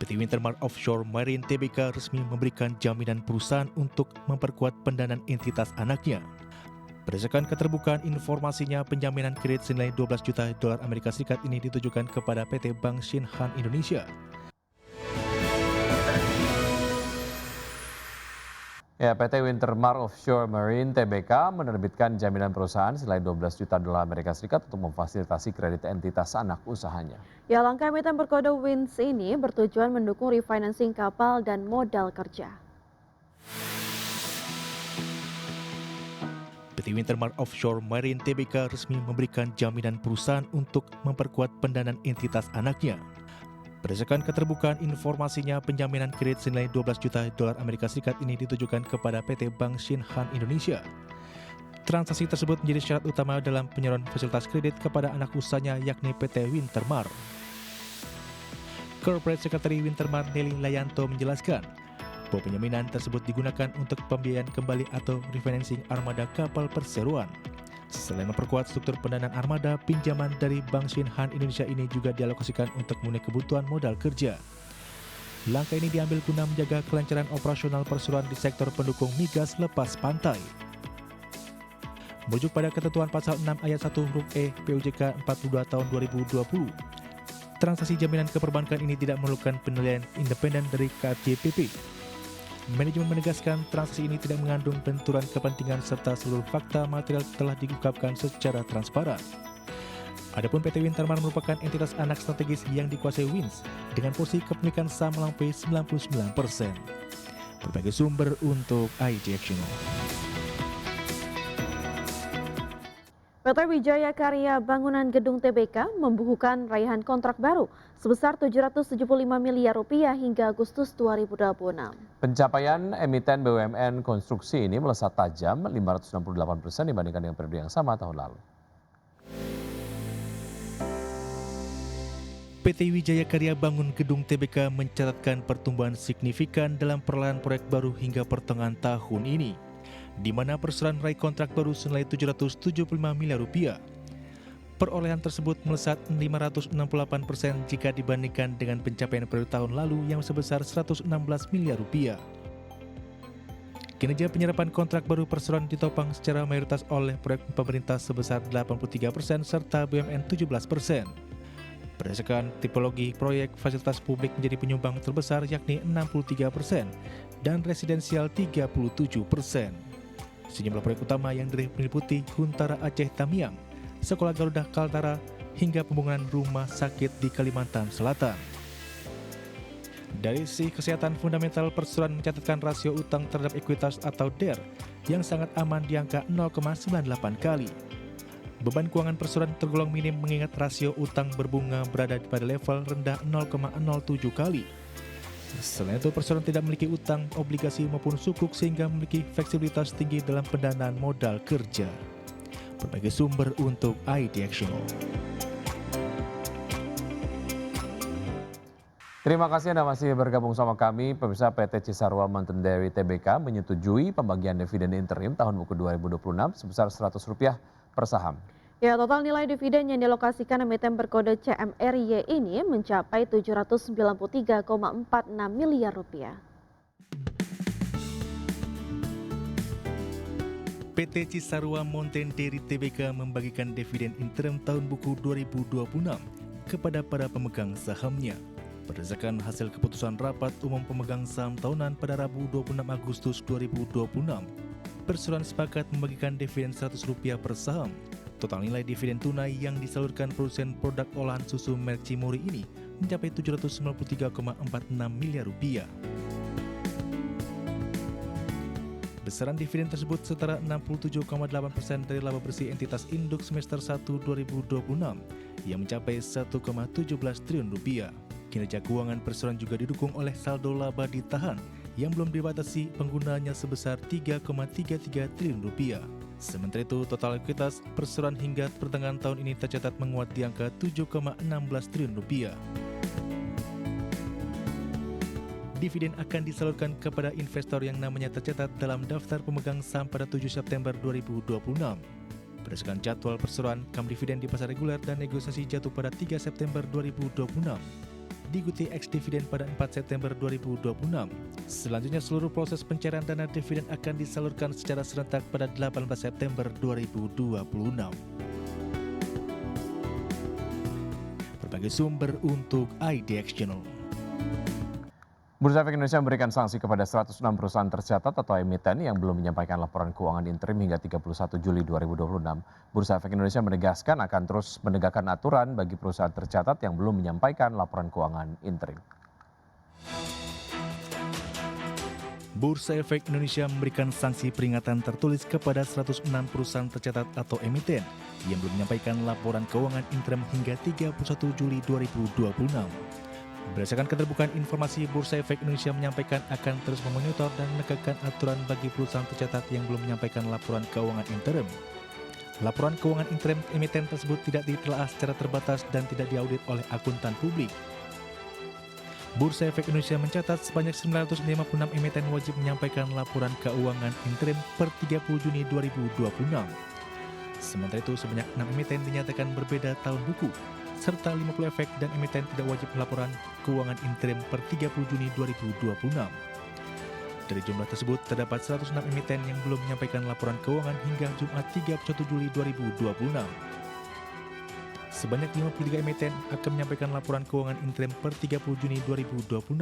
PT Wintermar Offshore Marine Tbk resmi memberikan jaminan perusahaan untuk memperkuat pendanaan entitas anaknya. Berdasarkan keterbukaan informasinya, penjaminan kredit senilai 12 juta dolar Amerika Serikat ini ditujukan kepada PT Bank Shinhan Indonesia. Ya, PT Wintermar Offshore Marine Tbk menerbitkan jaminan perusahaan senilai 12 juta dolar Amerika Serikat untuk memfasilitasi kredit entitas anak usahanya. Ya, langkah emiten berkode WINS ini bertujuan mendukung refinancing kapal dan modal kerja. PT Wintermar Offshore Marine Tbk resmi memberikan jaminan perusahaan untuk memperkuat pendanaan entitas anaknya. Berdasarkan keterbukaan informasinya, penjaminan kredit senilai 12 juta dolar Amerika Serikat ini ditujukan kepada PT Bank Shinhan Indonesia. Transaksi tersebut menjadi syarat utama dalam penyaluran fasilitas kredit kepada anak usahanya, yakni PT Wintermar. Corporate Secretary Wintermar Nelly Layanto menjelaskan bahwa penjaminan tersebut digunakan untuk pembiayaan kembali atau refinancing armada kapal perseroan. Selain memperkuat struktur pendanaan armada, pinjaman dari Bank Shinhan Indonesia ini juga dialokasikan untuk memenuhi kebutuhan modal kerja. Langkah ini diambil guna menjaga kelancaran operasional perseroan di sektor pendukung migas lepas pantai. Merujuk pada ketentuan pasal 6 ayat 1 huruf E PUJK 42 tahun 2020, transaksi jaminan keperbankan ini tidak memerlukan penilaian independen dari KJPP. Manajemen menegaskan transaksi ini tidak mengandung benturan kepentingan serta seluruh fakta material telah diungkapkan secara transparan. Adapun PT Wintermar merupakan entitas anak strategis yang dikuasai WINS dengan porsi kepemilikan saham melampaui 99%. Berbagai sumber untuk IT Action. PT Wijaya Karya Bangunan Gedung Tbk membukukan raihan kontrak baru sebesar Rp775 miliar hingga Agustus 2026. Pencapaian emiten BUMN konstruksi ini melesat tajam 568% dibandingkan dengan periode yang sama tahun lalu. PT Wijaya Karya Bangun Gedung Tbk mencatatkan pertumbuhan signifikan dalam perolahan proyek baru hingga pertengahan tahun ini, di mana perseroan meraih kontrak baru senilai Rp775 miliar. Perolehan tersebut melesat 568% jika dibandingkan dengan pencapaian periode tahun lalu yang sebesar Rp116 miliar. Kinerja penyerapan kontrak baru perseroan ditopang secara mayoritas oleh proyek pemerintah sebesar 83% serta BUMN 17%. Berdasarkan tipologi proyek, fasilitas publik menjadi penyumbang terbesar yakni 63% dan residensial 37%. Sejumlah proyek utama yang meliputi Huntara Aceh Tamiang, Sekolah Garuda Kaltara, hingga pembangunan rumah sakit di Kalimantan Selatan. Dari sisi kesehatan fundamental, perseroan mencatatkan rasio utang terhadap ekuitas atau DER yang sangat aman di angka 0,98 kali. Beban keuangan perseroan tergolong minim mengingat rasio utang berbunga berada pada level rendah 0,07 kali. Selain itu, perseroan tidak memiliki utang, obligasi maupun sukuk sehingga memiliki fleksibilitas tinggi dalam pendanaan modal kerja. Berbagai sumber untuk IT Action. Terima kasih Anda masih bergabung sama kami. Pemirsa, PT Cisarua Mountain Dairy Tbk menyetujui pembagian dividen interim tahun buku 2026 sebesar Rp100 per saham. Ya, total nilai dividen yang dialokasikan emiten berkode CMRY ini mencapai Rp793,46 miliar. PT Cisarua Mountain Dairy Tbk membagikan dividen interim tahun buku 2026 kepada para pemegang sahamnya. Berdasarkan hasil keputusan rapat umum pemegang saham tahunan pada Rabu 26 Agustus 2026, perseroan sepakat membagikan dividen Rp100 per saham. Total nilai dividen tunai yang disalurkan produsen produk olahan susu merek Cimori ini mencapai Rp793,46 miliar. Besaran dividen tersebut setara 67,8% dari laba bersih entitas induk semester 1 2026 yang mencapai Rp1,17 triliun. Kinerja keuangan perseroan juga didukung oleh saldo laba ditahan yang belum dibatasi penggunaannya sebesar Rp3,33 triliun. Sementara itu, total ekuitas perseroan hingga pertengahan tahun ini tercatat menguat di angka Rp7,16 triliun. Dividen akan disalurkan kepada investor yang namanya tercatat dalam daftar pemegang saham pada 7 September 2026. Berdasarkan jadwal perseroan, kam dividen di pasar reguler dan negosiasi jatuh pada 3 September 2026. diikuti ex-dividen pada 4 September 2026. Selanjutnya seluruh proses pencairan dana dividen akan disalurkan secara serentak pada 18 September 2026. Berbagai sumber untuk IDX Channel. Bursa Efek Indonesia memberikan sanksi kepada 106 perusahaan tercatat atau emiten yang belum menyampaikan laporan keuangan interim hingga 31 Juli 2026. Bursa Efek Indonesia menegaskan akan terus menegakkan aturan bagi perusahaan tercatat yang belum menyampaikan laporan keuangan interim. Bursa Efek Indonesia memberikan sanksi peringatan tertulis kepada 106 perusahaan tercatat atau emiten yang belum menyampaikan laporan keuangan interim hingga 31 Juli 2026. Berdasarkan keterbukaan informasi, Bursa Efek Indonesia menyampaikan akan terus memonitor dan menegakkan aturan bagi perusahaan tercatat yang belum menyampaikan laporan keuangan interim. Laporan keuangan interim emiten tersebut tidak ditelaah secara terbatas dan tidak diaudit oleh akuntan publik. Bursa Efek Indonesia mencatat sebanyak 956 emiten wajib menyampaikan laporan keuangan interim per 30 Juni 2026. Sementara itu, sebanyak 6 emiten dinyatakan berbeda tahun buku, serta 50 efek dan emiten tidak wajib laporan keuangan interim per 30 Juni 2026. Dari jumlah tersebut, terdapat 106 emiten yang belum menyampaikan laporan keuangan hingga Jumat 31 Juli 2026. Sebanyak 53 emiten akan menyampaikan laporan keuangan interim per 30 Juni 2026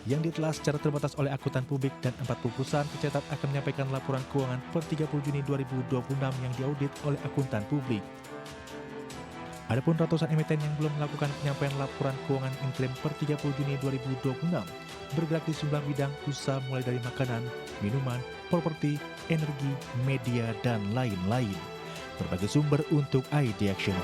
yang ditelah secara terbatas oleh akuntan publik, dan 40 perusahaan tercatat akan menyampaikan laporan keuangan per 30 Juni 2026 yang diaudit oleh akuntan publik. Adapun ratusan emiten yang belum melakukan penyampaian laporan keuangan interim per 30 Juni 2026 bergerak di sejumlah bidang usaha mulai dari makanan, minuman, properti, energi, media, dan lain-lain. Berbagai sumber untuk ID Action.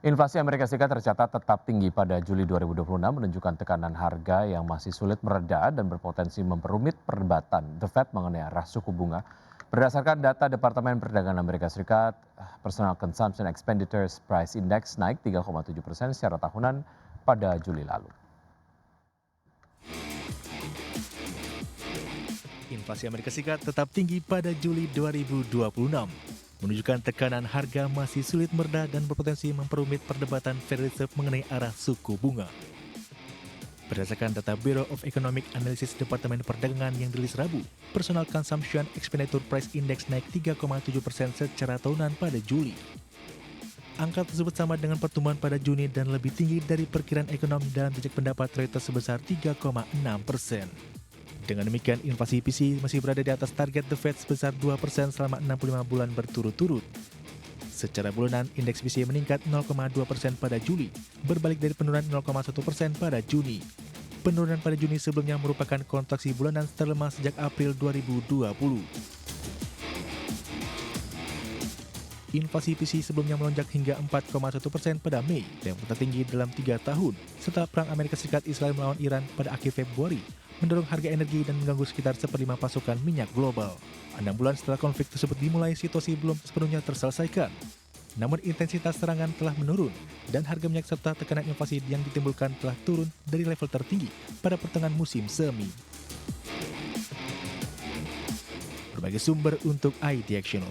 Inflasi Amerika Serikat tercatat tetap tinggi pada Juli 2026 menunjukkan tekanan harga yang masih sulit mereda dan berpotensi memperumit perdebatan The Fed mengenai arah suku bunga. Berdasarkan data Departemen Perdagangan Amerika Serikat, Personal Consumption Expenditures Price Index naik 3,7% secara tahunan pada Juli lalu. Inflasi Amerika Serikat tetap tinggi pada Juli 2026, menunjukkan tekanan harga masih sulit mereda dan berpotensi memperumit perdebatan Federal Reserve mengenai arah suku bunga. Berdasarkan data Bureau of Economic Analysis Departemen Perdagangan yang dirilis Rabu, Personal Consumption Expenditure Price Index naik 3,7% secara tahunan pada Juli. Angka tersebut sama dengan pertumbuhan pada Juni dan lebih tinggi dari perkiraan ekonomi dalam jejak pendapat Reuters sebesar 3,6%. Dengan demikian, inflasi PCE masih berada di atas target The Fed sebesar 2% selama 65 bulan berturut-turut. Secara bulanan, indeks PCE meningkat 0,2% pada Juli, berbalik dari penurunan 0,1% pada Juni. Penurunan pada Juni sebelumnya merupakan kontraksi bulanan terlemah sejak April 2020. Inflasi PCE sebelumnya melonjak hingga 4,1% pada Mei, yang tertinggi dalam 3 tahun, setelah Perang Amerika Serikat Israel melawan Iran pada akhir Februari, mendorong harga energi dan mengganggu sekitar 1/5 pasokan minyak global. 6 bulan setelah konflik tersebut dimulai, situasi belum sepenuhnya terselesaikan. Namun intensitas serangan telah menurun dan harga minyak serta tekanan inflasi yang ditimbulkan telah turun dari level tertinggi pada pertengahan musim semi. Berbagai sumber untuk ID Action.